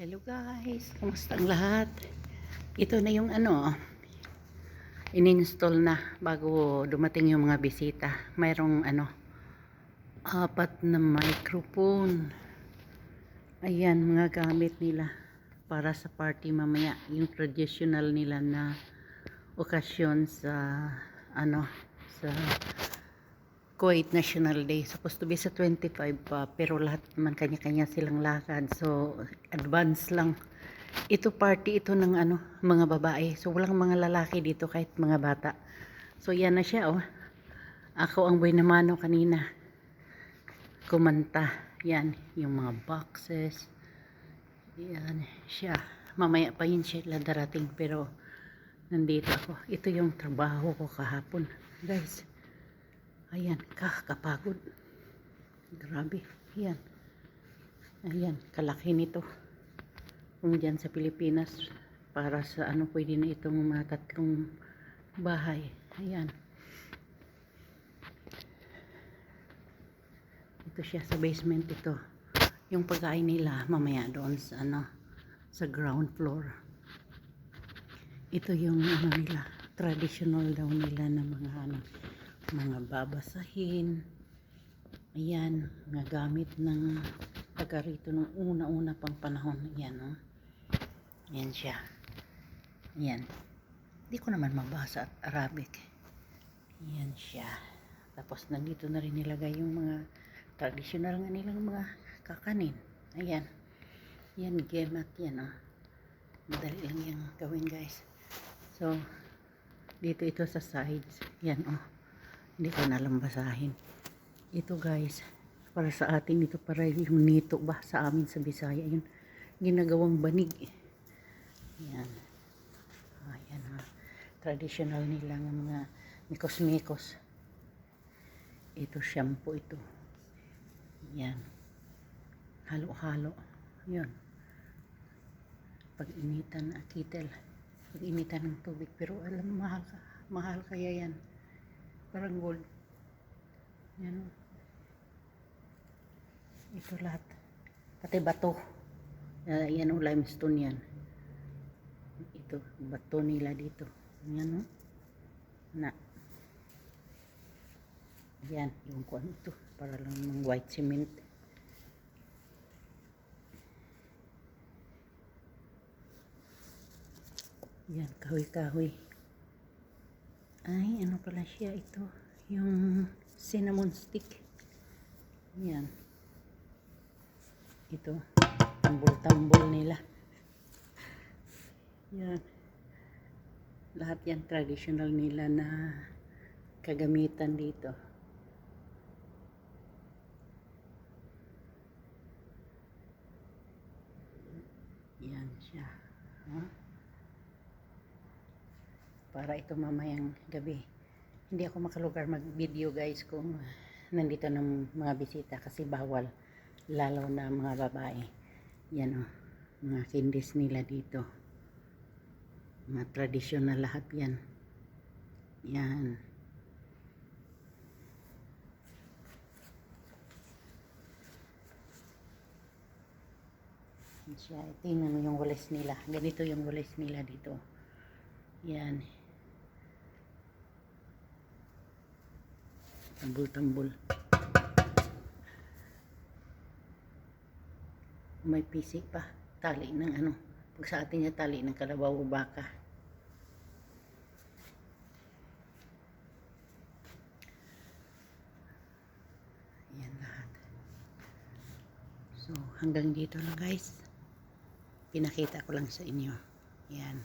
Hello guys, kumusta ang lahat? Ito na yung in-install na bago dumating yung mga bisita. Mayroong apat na microphone. Ayan, mga gamit nila para sa party mamaya. Yung traditional nila na okasyon sa sa Kuwait National Day. Supposed to be sa 25 pa, pero lahat naman kanya-kanya silang lakad. So, advance lang. Ito party ito ng mga babae. So, walang mga lalaki dito kahit mga bata. So, yan na siya, oh. Ako ang buhay na mano kanina. Kumanta. Yan, yung mga boxes. Yan siya. Mamaya pa yun siya darating, pero nandito ako. Ito yung trabaho ko kahapon, guys. Ayan, kapagod. Grabe. Ayan. Ayan, kalaki nito. Kung dyan sa Pilipinas, para sa pwede na itong mga 3 bahay. Ayan. Ito siya sa basement ito. Yung pagkain nila, mamaya doon sa sa ground floor. Ito yung nila. Traditional daw nila na mga babasahin. Ayan, mga gamit ng taga rito nung una-una pang panahon. Ayan, oh. Ayan siya. Ayan. Hindi ko naman mabasa at Arabic. Ayan siya. Tapos nandito na rin nilagay yung mga traditional nga nilang mga kakanin. Ayan. Ayan, gemat yan, oh. Madali lang yung gawin, guys. So, dito ito sa sides. Ayan, oh. Hindi ko na lang basahin. Ito guys, para sa atin ito, para yung nito ba sa amin sa Bisaya, yun ginagawang banig. Yan. Ayan, ha. Traditional nila ng mga mikos-mikos. Ito shampoo ito. Yan. Halo-halo. Yan. Pag-initan na kitel. Pag-initan ng tubig. Pero alam, mahal kaya yan. Parang gold. Yan. Ito lahat. Pati bato. Yan o, limestone yan. Ito, bato nila dito. Yan o. Yan, yung kuwan ito. Para lang ng white cement. Yan, kahoy-kahoy. Ay, ano pala siya ito? Yung cinnamon stick. Yan. Ito. Tambol-tambol nila. Yan. Lahat yan traditional nila na kagamitan dito. Yan siya. Huh? Para ito mamayang gabi. Hindi ako makalugar mag-video guys kung nandito ng mga bisita kasi bawal, lalo na mga babae. Yan o, mga candies nila dito, mga traditional lahat yan. Yan. Siya, tingnan mo yung walis nila, ganito yung walis nila dito. Yan. Tambol-tambol. May pisik pa. Tali ng pag sa atin niya tali ng kalabaw o baka. Yan lahat. So, hanggang dito lang guys. Pinakita ko lang sa inyo. Yan.